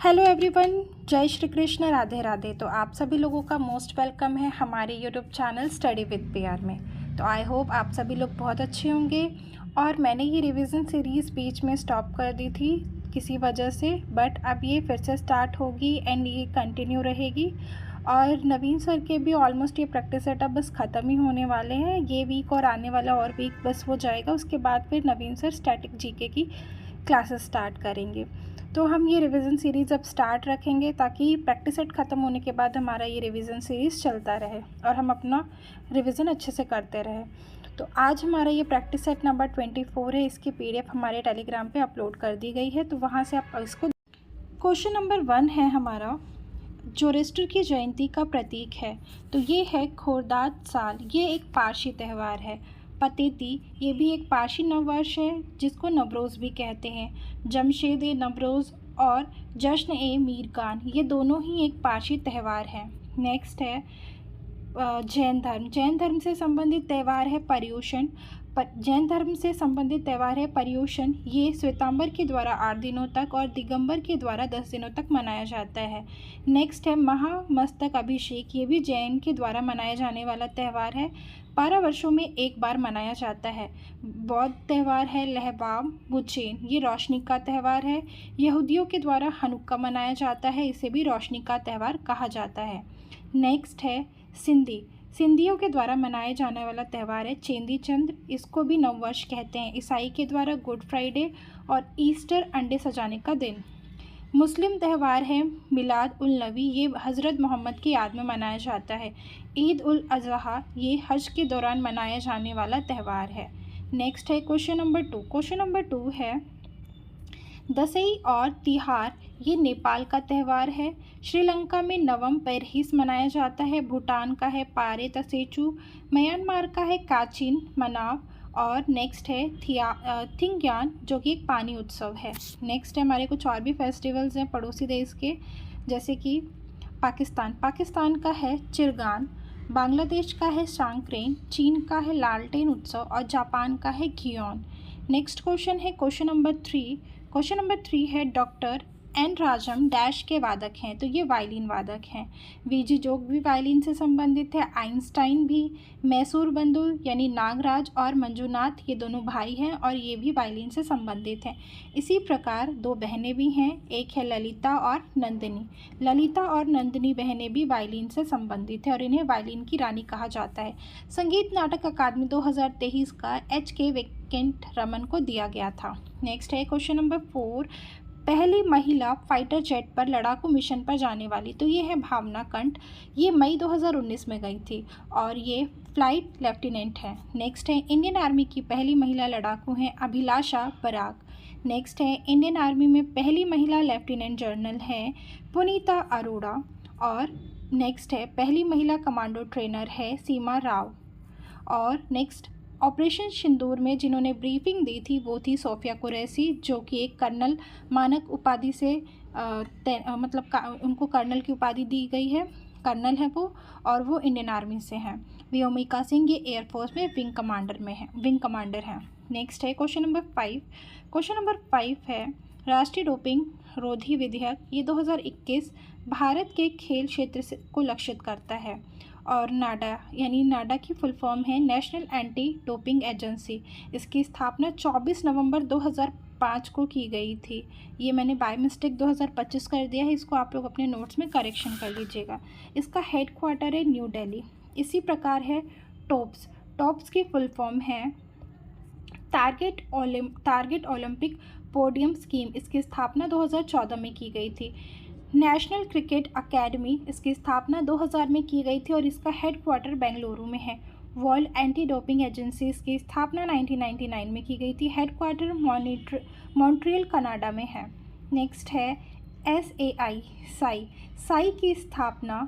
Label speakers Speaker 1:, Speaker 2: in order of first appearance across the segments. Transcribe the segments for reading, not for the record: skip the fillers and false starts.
Speaker 1: Hello everyone, जय श्री कृष्ण, राधे राधे। तो आप सभी लोगों का मोस्ट वेलकम है हमारे YouTube channel study with PR में। तो आई होप आप सभी लोग बहुत अच्छे होंगे। और मैंने ये रिवीजन सीरीज़ बीच में स्टॉप कर दी थी किसी वजह से, बट अब ये फिर से स्टार्ट होगी एंड ये कंटिन्यू रहेगी। और नवीन सर के भी ऑलमोस्ट ये प्रैक्टिस सेटअप बस ख़त्म ही होने वाले हैं। ये वीक और आने वाला और वीक बस हो जाएगा, उसके बाद फिर नवीन सर स्टैटिक जीके की क्लासेस स्टार्ट करेंगे। तो हम ये रिवीजन सीरीज़ अब स्टार्ट रखेंगे ताकि प्रैक्टिस सेट ख़त्म होने के बाद हमारा ये रिवीजन सीरीज़ चलता रहे और हम अपना रिवीजन अच्छे से करते रहें। तो आज हमारा ये प्रैक्टिस सेट नंबर 24 है। इसकी पीडीएफ हमारे टेलीग्राम पे अपलोड कर दी गई है, तो वहाँ से आप इसको। क्वेश्चन नंबर 1 है हमारा, जोरेस्टर की जयंती का प्रतीक है। तो ये है खोरदाद साल, ये एक पारसी त्यौहार है। पतेती, ये भी एक पारसी नववर्ष है जिसको नवरोज़ भी कहते हैं। जमशेद ए नवरोज़ और जश्न ए मीरगान, ये दोनों ही एक पारसी त्यौहार हैं। नेक्स्ट है जैन धर्म। जैन धर्म से संबंधित त्यौहार है पर्युषण। जैन धर्म से संबंधित त्यौहार है पर्युषण। ये श्वेतांबर के द्वारा 8 दिनों तक और दिगंबर के द्वारा 10 दिनों तक मनाया जाता है। नेक्स्ट है महामस्तक अभिषेक, ये भी जैन के द्वारा मनाया जाने वाला त्यौहार है। 12 वर्षों में एक बार मनाया जाता है। बौद्ध त्यौहार है लहबाम बुचेन, ये रोशनी का त्यौहार है। यहूदियों के द्वारा हनुक्का मनाया जाता है, इसे भी रोशनी का त्यौहार कहा जाता है। नेक्स्ट है सिंधियों के द्वारा मनाया जाने वाला त्यौहार है चेंदी चंद्र, इसको भी नववर्ष कहते हैं। ईसाई के द्वारा गुड फ्राइडे और ईस्टर अंडे सजाने का दिन। मुस्लिम त्यौहार है मिलाद उल नबी, ये हज़रत मोहम्मद की याद में मनाया जाता है। ईद उल अज़हा, ये हज के दौरान मनाया जाने वाला त्यौहार है। नेक्स्ट है क्वेश्चन नंबर 2। क्वेश्चन नंबर 2 है दशई और तिहार, ये नेपाल का त्यौहार है। श्रीलंका में नवम पैरहिस मनाया जाता है। भूटान का है पारे तसेचू। म्यांमार का है काचिन मनाव। और नेक्स्ट है थिंग्यान, जो कि एक पानी उत्सव है। नेक्स्ट है हमारे कुछ और भी फेस्टिवल्स हैं पड़ोसी देश के, जैसे कि पाकिस्तान का है चिरगान। बांग्लादेश का है सांक्रेन। चीन का है लालटेन उत्सव और जापान का है घियोन। नेक्स्ट क्वेश्चन है क्वेश्चन नंबर 3। क्वेश्चन नंबर 3 है डॉक्टर एन राजम डैश के वादक हैं। तो ये वायलिन वादक हैं। वीजी जोग भी वायलिन से संबंधित है। आइंस्टाइन भी। मैसूर बंधु यानी नागराज और मंजुनाथ, ये दोनों भाई हैं और ये भी वायलिन से संबंधित हैं। इसी प्रकार 2 बहनें भी हैं, एक है ललिता और नंदिनी। ललिता और नंदिनी बहनें भी वायलिन से संबंधित हैं और इन्हें वायलिन की रानी कहा जाता है। संगीत नाटक अकादमी 2023 का HK वेंकट रमन को दिया गया था। नेक्स्ट है क्वेश्चन नंबर 4। पहली महिला फाइटर जेट पर लड़ाकू मिशन पर जाने वाली, तो ये है भावना कंठ। ये मई 2019 में गई थी और ये फ्लाइट लेफ्टिनेंट है। नेक्स्ट है इंडियन आर्मी की पहली महिला लड़ाकू हैं अभिलाषा बराक। नेक्स्ट है इंडियन आर्मी में पहली महिला लेफ्टिनेंट जनरल है पुनीता अरोड़ा। और नेक्स्ट है पहली महिला कमांडो ट्रेनर है सीमा राव। और नेक्स्ट ऑपरेशन सिंदूर में जिन्होंने ब्रीफिंग दी थी वो थी सोफिया कुरैशी, जो कि एक कर्नल मानक उपाधि से उनको कर्नल की उपाधि दी गई है, कर्नल है वो, और वो इंडियन आर्मी से हैं। व्योमिका सिंह ये एयरफोर्स में विंग कमांडर हैं। नेक्स्ट है क्वेश्चन नंबर 5। क्वेश्चन नंबर 5 है राष्ट्रीय डोपिंग रोधी विधेयक, ये 2021 भारत के खेल क्षेत्र को लक्षित करता है। और नाडा की फुल फॉर्म है नेशनल एंटी डोपिंग एजेंसी। इसकी स्थापना 24 नवंबर 2005 को की गई थी। ये मैंने बाय मिस्टेक 2025 कर दिया है, इसको आप लोग अपने नोट्स में करेक्शन कर लीजिएगा। इसका हेडक्वार्टर है न्यू दिल्ली। इसी प्रकार है टॉप्स की फुल फॉर्म है टारगेट ओलंपिक पोडियम स्कीम। इसकी स्थापना 2014 में की गई थी। नेशनल क्रिकेट अकेडमी, इसकी स्थापना 2000 में की गई थी और इसका हेडक्वार्टर बेंगलुरु में है। वर्ल्ड एंटी डोपिंग एजेंसी, इसकी स्थापना 1999 में की गई थी। हेडक्वार्टर मॉन्ट्रियल कनाडा में है। नेक्स्ट है साई की स्थापना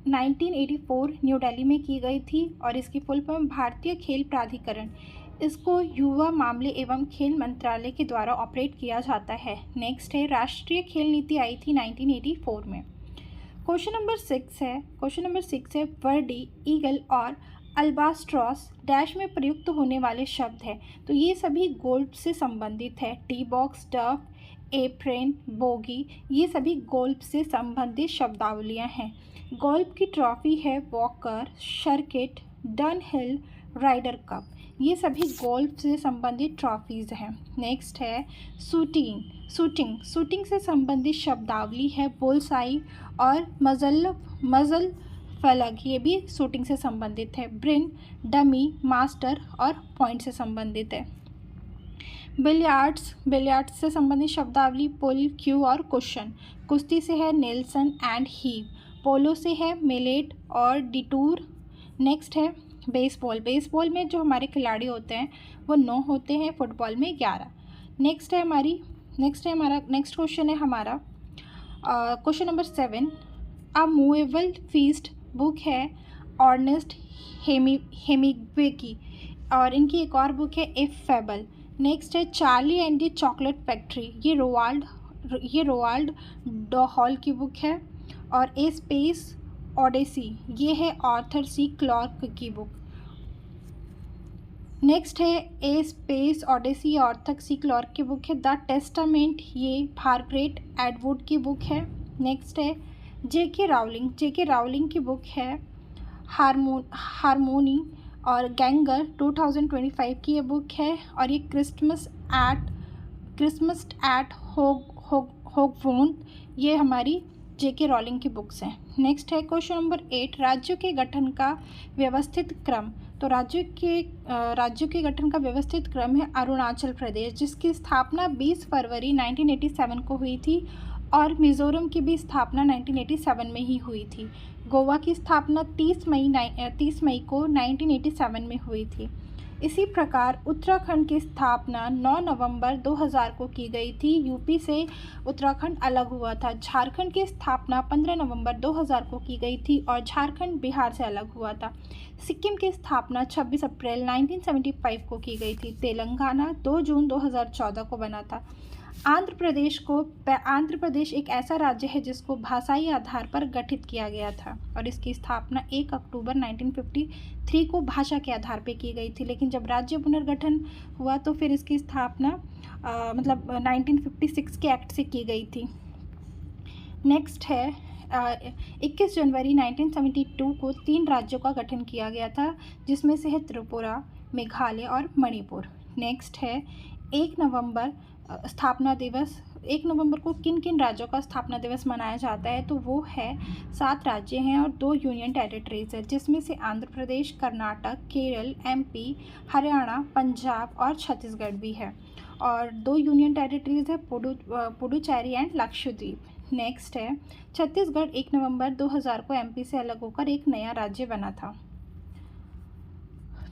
Speaker 1: 1984 न्यू दिल्ली में की गई थी और इसकी फुल फॉर्म भारतीय खेल प्राधिकरण। इसको युवा मामले एवं खेल मंत्रालय के द्वारा ऑपरेट किया जाता है। नेक्स्ट है राष्ट्रीय खेल नीति आई थी 1984 में। क्वेश्चन नंबर 6 है वर्डी, ईगल और अल्बास्ट्रॉस डैश में प्रयुक्त होने वाले शब्द हैं। तो ये सभी गोल्ड से संबंधित है। टी बॉक्स, डफ, एप्रन, बोगी, ये सभी गोल्फ से संबंधित शब्दावलियाँ हैं। गोल्फ की ट्रॉफी है Walker, circuit, Dunhill, Ryder Cup, ये सभी गोल्फ से संबंधित ट्रॉफीज़ हैं। नेक्स्ट है शूटिंग से संबंधित शब्दावली है बुल्सआई और मजल फलक, ये भी शूटिंग से संबंधित है। ब्रिन, डमी, मास्टर और पॉइंट से संबंधित है। बिलियर्ड्स से संबंधित शब्दावली पुल, क्यू और कुशन। कुश्ती से है नेल्सन एंड हीव। पोलो से है मिलेट और डिटूर। नेक्स्ट है बेसबॉल में जो हमारे खिलाड़ी होते हैं वो 9 होते हैं, फुटबॉल में 11। नेक्स्ट क्वेश्चन है हमारा question number 7। A movable feast book है ऑर्नेस्ट हेमिंग्वे की, और इनकी एक और बुक है ए फेबल। नेक्स्ट है Charlie and the chocolate factory, ये रोवाल्ड डॉहल की बुक है। और ए स्पेस ओडेसी, ये है आर्थर सी क्लार्क की बुक। नेक्स्ट है a space odyssey, Arthur C Clarke की बुक है। द टेस्टामेंट, ये मार्गरेट एटवुड की बुक है। नेक्स्ट है जेके राउलिंग की बुक है हारमोनी और गैंगर, 2025 की ये बुक है। और ये क्रिसमस एट होगवोन, ये हमारी जेके रॉलिंग की बुक्स हैं। नेक्स्ट है क्वेश्चन नंबर 8। राज्यों के गठन का व्यवस्थित क्रम, तो राज्यों के गठन का व्यवस्थित क्रम है अरुणाचल प्रदेश, जिसकी स्थापना 20 फरवरी 1987 को हुई थी, और मिज़ोरम की भी स्थापना 1987 में ही हुई थी। गोवा की स्थापना 30 मई को 1987 में हुई थी। इसी प्रकार उत्तराखंड की स्थापना 9 नवंबर 2000 को की गई थी। यूपी से उत्तराखंड अलग हुआ था। झारखंड की स्थापना 15 नवंबर 2000 को की गई थी और झारखंड बिहार से अलग हुआ था। सिक्किम की स्थापना 26 अप्रैल 1975 को की गई थी। तेलंगाना 2 जून 2014 को बना था। आंध्र प्रदेश एक ऐसा राज्य है जिसको भाषाई आधार पर गठित किया गया था, और इसकी स्थापना 1 अक्टूबर 1953 को भाषा के आधार पर की गई थी। लेकिन जब राज्य पुनर्गठन हुआ तो फिर इसकी स्थापना 1956 के एक्ट से की गई थी। नेक्स्ट है 21 जनवरी 1972 को 3 राज्यों का गठन किया गया था, जिसमें से है त्रिपुरा, मेघालय और मणिपुर। नेक्स्ट है 1 नवंबर स्थापना दिवस। 1 नवंबर को किन किन राज्यों का स्थापना दिवस मनाया जाता है, तो वो है 7 राज्य हैं और 2 यूनियन टेरिटरीज है, जिसमें से आंध्र प्रदेश, कर्नाटक, केरल, एमपी, हरियाणा, पंजाब और छत्तीसगढ़ भी है। और 2 यूनियन टेरिटरीज है पुडुचेरी एंड लक्षद्वीप। नेक्स्ट है छत्तीसगढ़ 1 नवंबर 2000 को एमपी से अलग होकर एक नया राज्य बना था।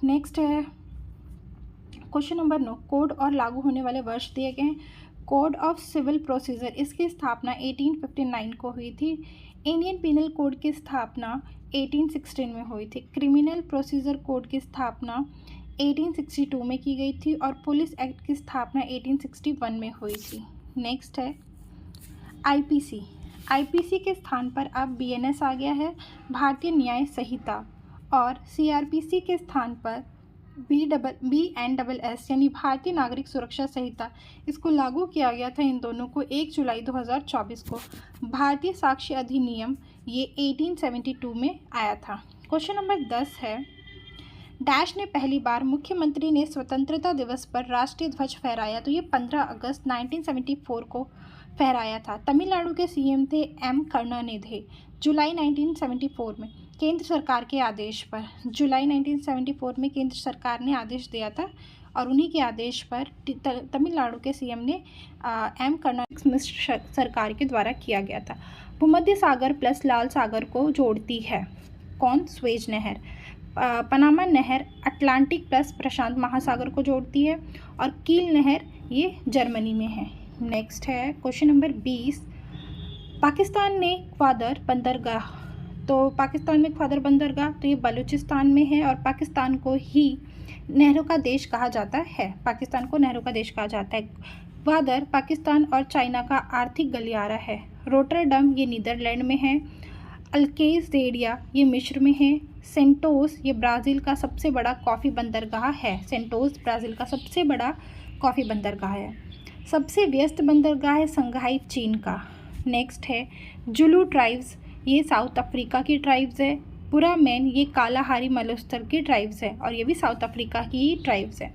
Speaker 1: नेक्स्ट है क्वेश्चन नंबर 9। कोड और लागू होने वाले वर्ष दिए गए हैं। कोड ऑफ सिविल प्रोसीजर, इसकी स्थापना 1859 को हुई थी। इंडियन पिनल कोड की स्थापना 1816 में हुई थी। क्रिमिनल प्रोसीजर कोड की स्थापना 1862 में की गई थी और पुलिस एक्ट की स्थापना 1861 में हुई थी। नेक्स्ट है आईपीसी के स्थान पर अब बीएनएस आ गया है, भारतीय न्याय संहिता। और सीआरपीसी के स्थान पर BNSS यानी भारतीय नागरिक सुरक्षा संहिता, इसको लागू किया गया था इन दोनों को 1 जुलाई 2024 को। भारतीय साक्ष्य अधिनियम ये 1872 में आया था। क्वेश्चन नंबर 10 है। डैश ने पहली बार मुख्यमंत्री ने स्वतंत्रता दिवस पर राष्ट्रीय ध्वज फहराया, तो ये 15 अगस्त 1974 को फहराया था। तमिलनाडु के सीएम थे M करुणानिधि। जुलाई 1974 में केंद्र सरकार के आदेश पर, जुलाई 1974 में केंद्र सरकार ने आदेश दिया था और उन्हीं के आदेश पर तमिलनाडु के सीएम ने M करुणानिधि सरकार के द्वारा किया गया था। भूमध्य सागर प्लस लाल सागर को जोड़ती है कौन? स्वेज नहर। पनामा नहर अटलांटिक प्लस प्रशांत महासागर को जोड़ती है और कील नहर ये जर्मनी में है। नेक्स्ट है क्वेश्चन नंबर 20। पाकिस्तान में ख्वादर बंदरगाह, तो पाकिस्तान में ख्वादर बंदरगाह तो ये बलूचिस्तान में है और पाकिस्तान को ही नहरों का देश कहा जाता है। पाकिस्तान को नहरों का देश कहा जाता है। ख्वादर पाकिस्तान और चाइना का आर्थिक गलियारा है। रोटरडम ये नीदरलैंड में है। अल्केज़ेरिया ये मिस्र में है। सेंटोस ये ब्राज़ील का सबसे बड़ा कॉफ़ी बंदरगाह है। सेंटोस ब्राज़ील का सबसे बड़ा कॉफ़ी बंदरगाह है। सबसे व्यस्त बंदरगाह है संघाई चीन का। नेक्स्ट है जुलू ट्राइब्स, ये साउथ अफ्रीका की ट्राइब्स है। पुरामैन ये कालाहारी मलुस्तर की ट्राइब्स है और ये भी साउथ अफ्रीका की ही ट्राइब्स है।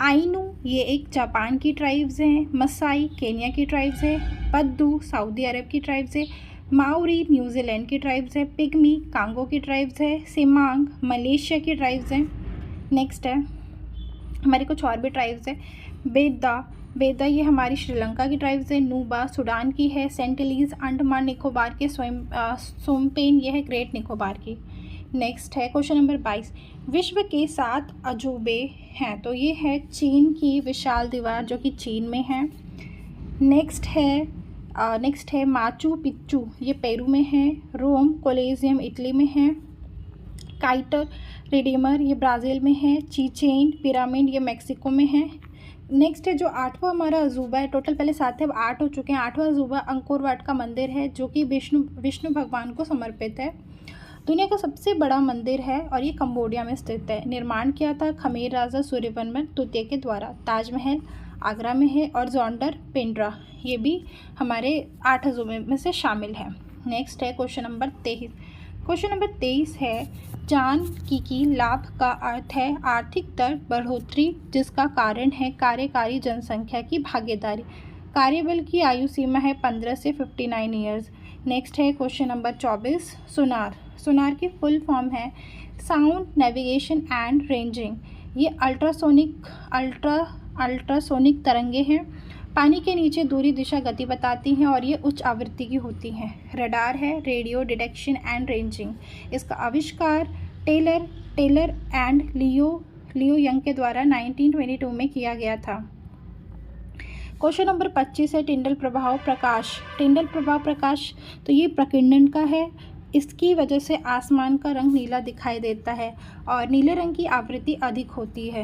Speaker 1: आइनू ये एक जापान की ट्राइब्स हैं। मसाई केन्या की ट्राइब्स है। पद्दू सऊदी अरब की ट्राइब्स है। माओरी न्यूजीलैंड की ट्राइब्स है। पिग्मी कांगो की ट्राइब्स है। सिमांग मलेशिया की ट्राइब्स हैं। नेक्स्ट है हमारी कुछ और भी ट्राइब्स है। बेदा ये हमारी श्रीलंका की ट्राइब्स है। नूबा सूडान की है। सेंटिलीज अंडमान निकोबार के सोमपेन ये है ग्रेट निकोबार की। नेक्स्ट है क्वेश्चन नंबर 22, विश्व के 7 अजूबे हैं, तो ये है चीन की विशाल दीवार जो कि चीन में है। नेक्स्ट है माचू पिच्चू, ये पेरू में है। रोम कोलेजियम इटली में है। काइटर रिडीमर ये ब्राज़ील में है। चीचेन पिरामिड ये मेक्सिको में है। नेक्स्ट है जो 8वां हमारा अजूबा है, टोटल पहले 7 थे अब 8 हो चुके हैं। 8वां अजूबा अंकोर वाट का मंदिर है जो कि विष्णु भगवान को समर्पित है। दुनिया का सबसे बड़ा मंदिर है और ये कंबोडिया में स्थित है। निर्माण किया था खमेर राजा सूर्यवर्मन द्वितीय के द्वारा। ताजमहल आगरा में है और जोंडर पेंड्रा ये भी हमारे 8 अजूबे में से शामिल है। नेक्स्ट है क्वेश्चन नंबर 23। क्वेश्चन नंबर 23 है जानकीकी लाभ का अर्थ है आर्थिक दर बढ़ोतरी जिसका कारण है कार्यकारी जनसंख्या की भागीदारी। कार्यबल की आयु सीमा है 15 से 59 ईयर्स। नेक्स्ट है क्वेश्चन नंबर 24, सोनार की फुल फॉर्म है साउंड नेविगेशन एंड रेंजिंग। ये अल्ट्रासोनिक तरंगे हैं, पानी के नीचे दूरी दिशा गति बताती हैं और ये उच्च आवृत्ति की होती हैं। रडार है रेडियो डिटेक्शन एंड रेंजिंग। इसका आविष्कार टेलर एंड लियो यंग के द्वारा 1922 में किया गया था। क्वेश्चन नंबर 25 है टिंडल प्रभाव प्रकाश, तो ये प्रकीर्णन का है। इसकी वजह से आसमान का रंग नीला दिखाई देता है और नीले रंग की आवृत्ति अधिक होती है।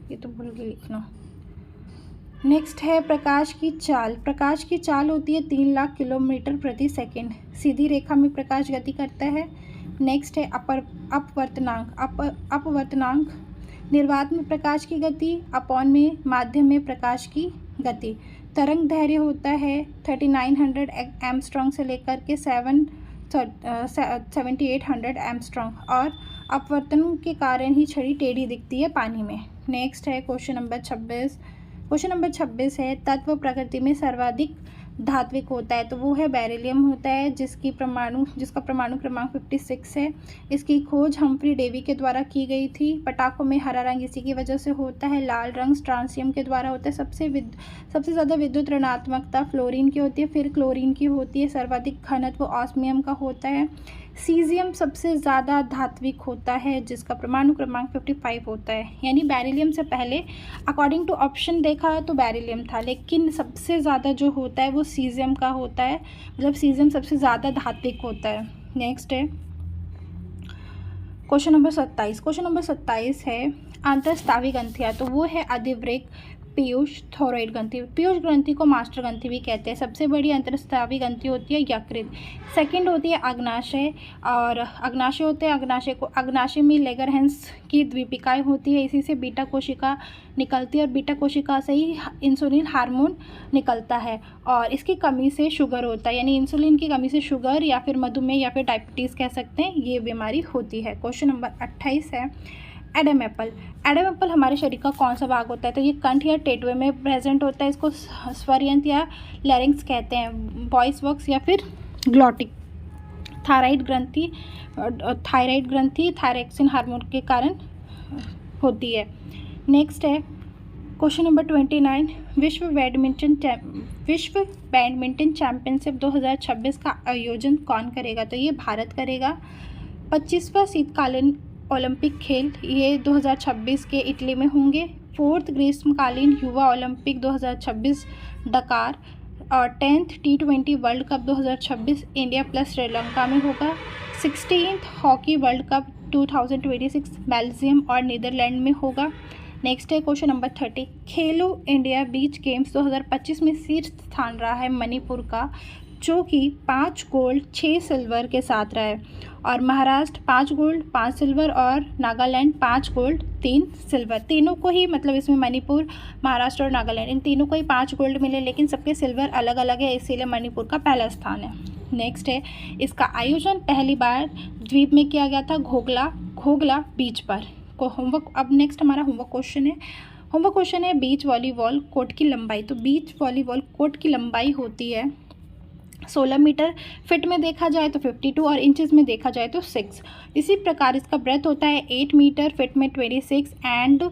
Speaker 1: ये तो भूल गई लिखना। नेक्स्ट है प्रकाश की चाल होती है 3 लाख किलोमीटर प्रति सेकंड। सीधी रेखा में प्रकाश गति करता है। नेक्स्ट है अपवर्तनांक निर्वात में प्रकाश की गति, अपॉन में माध्यम में प्रकाश की गति। तरंग धैर्य होता है 3900 एमस्ट्रॉन्ग से लेकर के 7800 एमस्ट्रॉन्ग और अपवर्तन के कारण ही छड़ी टेढ़ी दिखती है पानी में। नेक्स्ट है क्वेश्चन नंबर 26 है तत्व प्रकृति में सर्वाधिक धात्विक होता है, तो वो है बेरिलियम होता है जिसका परमाणु क्रमांक 56 है। इसकी खोज हम्फ्री डेवी के द्वारा की गई थी। पटाखों में हरा रंग इसी की वजह से होता है। लाल रंग स्ट्रांसियम के द्वारा होता है। सबसे ज़्यादा विद्युत ऋणात्मकता फ्लोरीन की होती है, फिर क्लोरीन की होती है। सर्वाधिक घनत्व ऑस्मियम का होता है। सीजियम सबसे ज़्यादा धात्विक होता है जिसका परमाणु क्रमांक 55 होता है। यानी बेरिलियम से पहले अकॉर्डिंग टू ऑप्शन देखा तो बेरिलियम था, लेकिन सबसे ज़्यादा जो होता है वो सीजियम का होता है, मतलब सीजियम सबसे ज़्यादा धात्विक होता है। नेक्स्ट है क्वेश्चन नंबर 27 है अंतःस्रावी ग्रंथियाँ, तो वो है अधिवृक्क पीयूष थोरॉइड ग्रंथि। पीयूष ग्रंथि को मास्टर ग्रंथि भी कहते हैं। सबसे बड़ी अंतःस्रावी ग्रंथि होती है यकृत। सेकंड होती है अग्नाशय, और अग्नाशय होते हैं अग्नाशय में लेगरहैंस की द्वीपिकाएँ होती है, इसी से बीटा कोशिका निकलती है और बीटा कोशिका से ही इंसुलिन हार्मोन निकलता है और इसकी कमी से शुगर होता है, यानी इंसुलिन की कमी से शुगर या फिर मधुमेह या फिर डायबिटीज़ कह सकते हैं, ये बीमारी होती है। क्वेश्चन नंबर 28 है एडम एप्पल हमारे शरीर का कौन सा भाग होता है, तो ये कंठ या टेटवे में प्रेजेंट होता है। इसको स्वरयंत्र या लैरिंक्स कहते हैं, वॉइस बॉक्स या फिर ग्लॉटिक। थायराइड ग्रंथि थायरॉक्सिन हार्मोन के कारण होती है। नेक्स्ट है क्वेश्चन नंबर 29, विश्व बैडमिंटन चैंपियनशिप 2026 का आयोजन कौन करेगा, तो ये भारत करेगा। 25वां शीतकालीन ओलंपिक खेल ये 2026 के इटली में होंगे। 4th ग्रीष्मकालीन युवा ओलंपिक 2026 डकार और 10th T20 world cup 2026 India plus Sri Lanka में होगा। 16th hockey world cup 2026 Belgium और नीदरलैंड में होगा। नेक्स्ट है क्वेश्चन नंबर 30, खेलो इंडिया बीच गेम्स 2025 में शीर्ष स्थान रहा है मणिपुर का, जो कि 5 गोल्ड 6 सिल्वर के साथ रहा है। और महाराष्ट्र 5 गोल्ड 5 सिल्वर और नागालैंड 5 गोल्ड 3 सिल्वर, तीनों को ही मतलब इसमें मणिपुर, महाराष्ट्र और नागालैंड इन तीनों को ही 5 गोल्ड मिले, लेकिन सबके सिल्वर अलग अलग है, इसीलिए मणिपुर का पहला स्थान है। नेक्स्ट है, इसका आयोजन पहली बार द्वीप में किया गया था घोगला बीच पर। को होमवर्क, अब नेक्स्ट हमारा होमवर्क क्वेश्चन है बीच वॉलीबॉल कोर्ट की लंबाई। तो बीच वॉलीबॉल कोर्ट की लंबाई होती है 16 मीटर, फिट में देखा जाए तो 52 और इंचेस में देखा जाए तो 6। इसी प्रकार इसका ब्रेथ होता है 8 मीटर, फिट में 26 एंड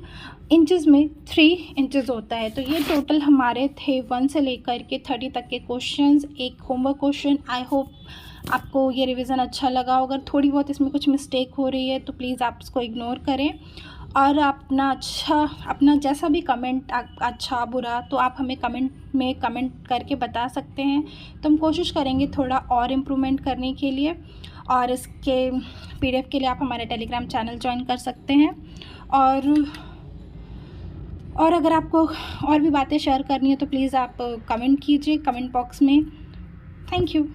Speaker 1: इंचेस में 3 इंचेस होता है। तो ये टोटल हमारे थे 1 से लेकर के 30 तक के क्वेश्चंस, एक होमवर्क क्वेश्चन। आई होप आपको ये रिवीजन अच्छा लगा। अगर थोड़ी बहुत इसमें कुछ मिस्टेक हो रही है तो प्लीज़ आप इसको इग्नोर करें, और अपना जैसा भी कमेंट, अच्छा बुरा, तो आप हमें कमेंट करके बता सकते हैं। तो हम कोशिश करेंगे थोड़ा और इम्प्रूवमेंट करने के लिए। और इसके PDF के लिए आप हमारे टेलीग्राम चैनल ज्वाइन कर सकते हैं। और अगर आपको और भी बातें शेयर करनी है तो प्लीज़ आप कमेंट कीजिए कमेंट बॉक्स में। Thank you.